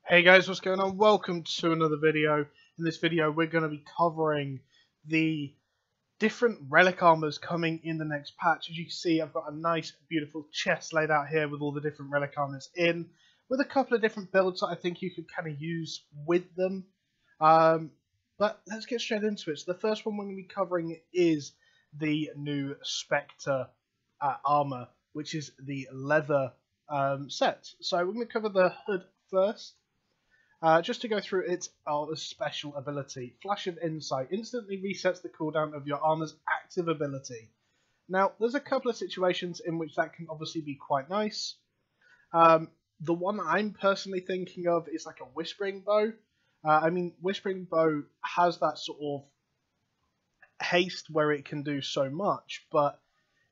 Hey guys, what's going on? Welcome to another video. In this video, we're going to be covering the different relic armors coming in the next patch. As you can see, I've got a nice, beautiful chest laid out here with all the different relic armors in, with a couple of different builds that I think you could kind of use with them. But let's get straight into it. So the first one we're going to be covering is the new Spectre armor, which is the leather set. So we're going to cover the hood first. Just to go through its special ability, Flash of Insight instantly resets the cooldown of your armor's active ability. Now, there's a couple of situations in which that can obviously be quite nice. The one I'm personally thinking of is like a Whispering Bow. Whispering Bow has that sort of haste where it can do so much, but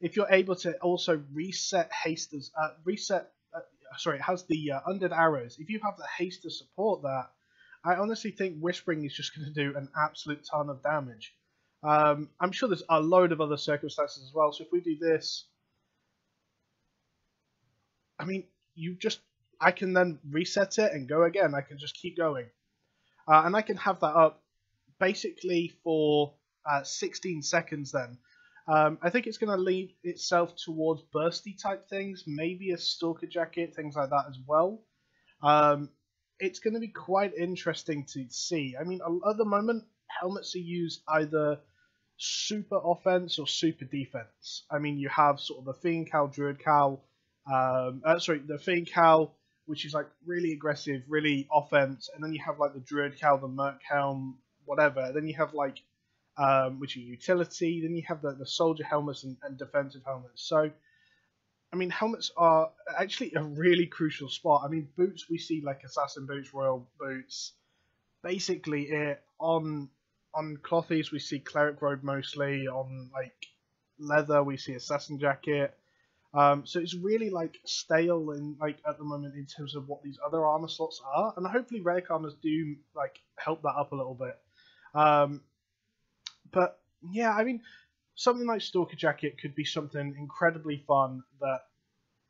if you're able to also reset haste as it has the undead arrows. If you have the haste to support that, I honestly think Whispering is just going to do an absolute ton of damage. I'm sure there's a load of other circumstances as well. So if we do this, I can then reset it and go again. I can just keep going. And I can have that up basically for 16 seconds then. I think it's going to lead itself towards bursty type things, maybe a Stalker Jacket, things like that as well. It's going to be quite interesting to see. I mean, at the moment, helmets are used either super offense or super defense. I mean, you have sort of the Fiend Cowl, Druid Cowl, the Fiend Cowl, which is like really aggressive, really offense, and then you have like the Druid Cowl, the Merc Helm, whatever. Then you have like which are utility. Then you have the soldier helmets and defensive helmets. So, I mean, helmets are actually a really crucial spot. I mean, boots, we see like assassin boots, royal boots. Basically, on clothies, we see cleric robe mostly. On like leather, we see assassin jacket. So it's really like stale in like at the moment in terms of what these other armor slots are, and hopefully relic armors do like help that up a little bit. But yeah, I mean, something like Stalker Jacket could be something incredibly fun that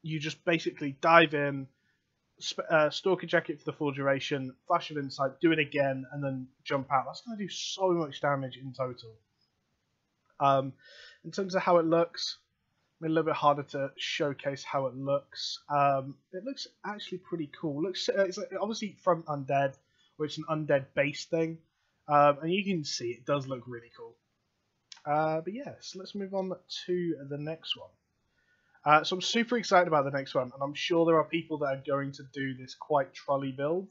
you just basically dive in, Stalker Jacket for the full duration, Flash of Insight, do it again, and then jump out. That's going to do so much damage in total. In terms of how it looks, a little bit harder to showcase how it looks. It looks actually pretty cool. It's obviously from Undead, or it's an Undead base thing. And you can see it does look really cool. But yes, let's move on to the next one. So I'm super excited about the next one, and I'm sure there are people that are going to do this quite trolley build.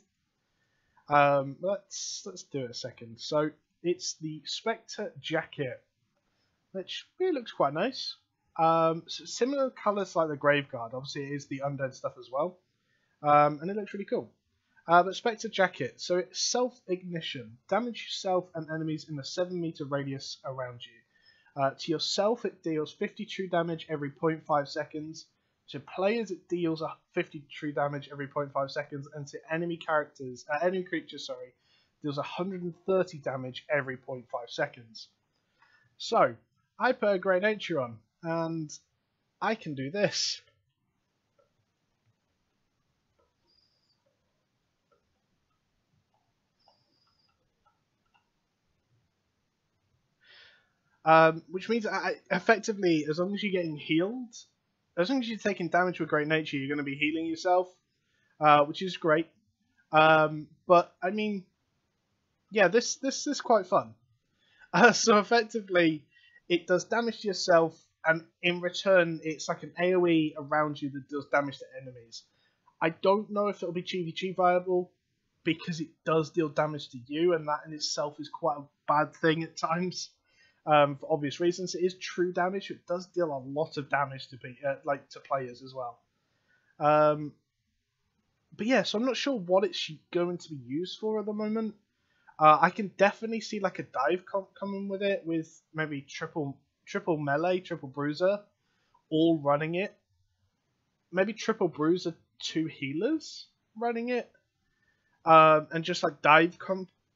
Let's do it a second. So it's the Spectre Jacket, which really looks quite nice. So similar colours like the Graveguard. Obviously, it is the undead stuff as well, and it looks really cool. But Spectre Jacket, so it's self-ignition. Damage yourself and enemies in a 7-meter radius around you. To yourself, it deals 50 true damage every 0.5 seconds. To players, it deals 50 true damage every 0.5 seconds. And to enemy creatures, deals 130 damage every 0.5 seconds. So, I put a Great Nature on, and I can do this. Which means effectively, as long as you're getting healed, as long as you're taking damage with Great Nature, you're going to be healing yourself, which is great. But I mean, yeah, this is quite fun. So effectively, it does damage to yourself, and in return, it's like an AoE around you that does damage to enemies. I don't know if it'll be PvP viable, because it does deal damage to you, and that in itself is quite a bad thing at times. For obvious reasons, it is true damage. It does deal a lot of damage to players as well. But yeah, so I'm not sure what it's going to be used for at the moment. I can definitely see like a dive coming with it, with maybe triple melee, triple bruiser, all running it. Maybe triple bruiser, 2 healers running it, and just like dive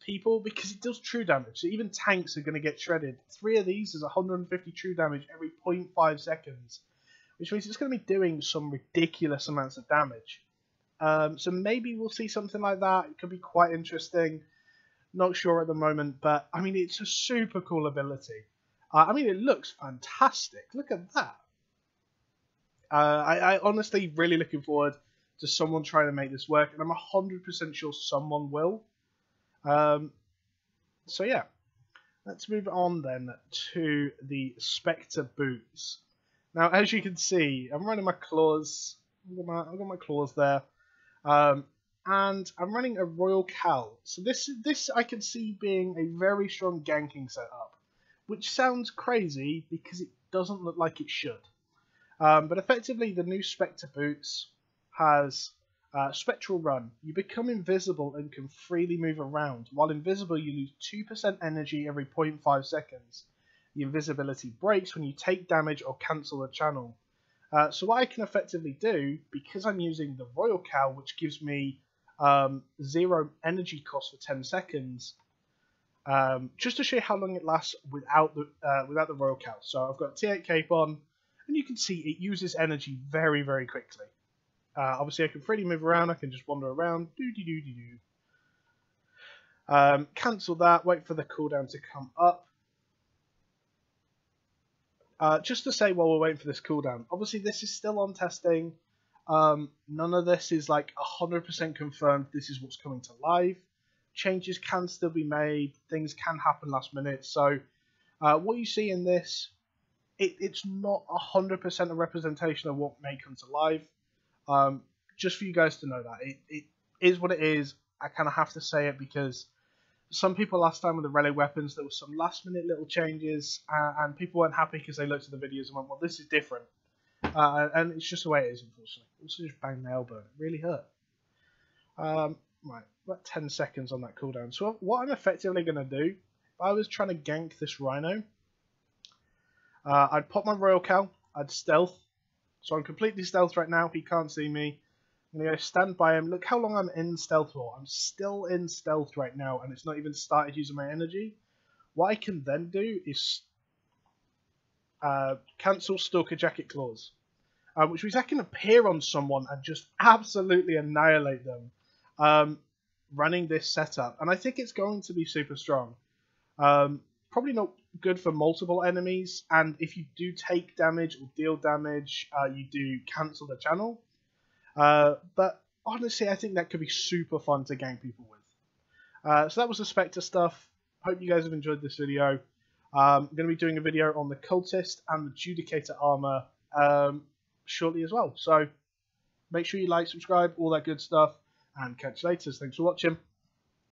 people, because it does true damage, so even tanks are going to get shredded. 3 of these is 150 true damage every 0.5 seconds, which means it's going to be doing some ridiculous amounts of damage. So maybe we'll see something like that. It could be quite interesting. Not sure at the moment, but I mean, it's a super cool ability. I mean, it looks fantastic. Look at that. I honestly really looking forward to someone trying to make this work, and I'm 100% sure someone will. So yeah, let's move on then to the Spectre Boots. Now, as you can see, I'm running my claws. I've got my claws there. And I'm running a Royal Cal. So this I can see being a very strong ganking setup, which sounds crazy because it doesn't look like it should. But effectively, the new Spectre Boots has Spectral Run. You become invisible and can freely move around. While invisible, you lose 2% energy every 0.5 seconds. The invisibility breaks when you take damage or cancel a channel. So what I can effectively do, because I'm using the Royal Cal, which gives me 0 energy cost for 10 seconds, just to show you how long it lasts without the Royal Cal. So I've got T8 Cape on, and you can see it uses energy very, very quickly. Obviously, I can freely move around. I can just wander around. Cancel that. Wait for the cooldown to come up. Just to say while we're waiting for this cooldown, obviously this is still on testing. None of this is like 100% confirmed. This is what's coming to live. Changes can still be made. Things can happen last minute. So what you see in this, it's not 100% a representation of what may come to live. Just for you guys to know that. It is what it is. I kind of have to say it because some people last time with the Relic weapons, there was some last minute little changes, and people weren't happy because they looked at the videos and went, well, this is different. And it's just the way it is, unfortunately. Also just banged my elbow. It really hurt. Right, about 10 seconds on that cooldown. So what I'm effectively going to do, if I was trying to gank this Rhino, I'd pop my Royal Cal, I'd stealth. So I'm completely stealth right now. He can't see me. I'm going to go stand by him. Look how long I'm in stealth for. I'm still in stealth right now, and it's not even started using my energy. What I can then do is cancel Stalker Jacket Claws, which means I can appear on someone and just absolutely annihilate them running this setup. And I think it's going to be super strong. Probably not good for multiple enemies, and if you do take damage or deal damage, you do cancel the channel. But honestly, I think that could be super fun to gank people with. So that was the Spectre stuff. Hope you guys have enjoyed this video. I'm going to be doing a video on the Cultist and the Judicator armor shortly as well. So make sure you like, subscribe, all that good stuff, and catch you later. Thanks for watching.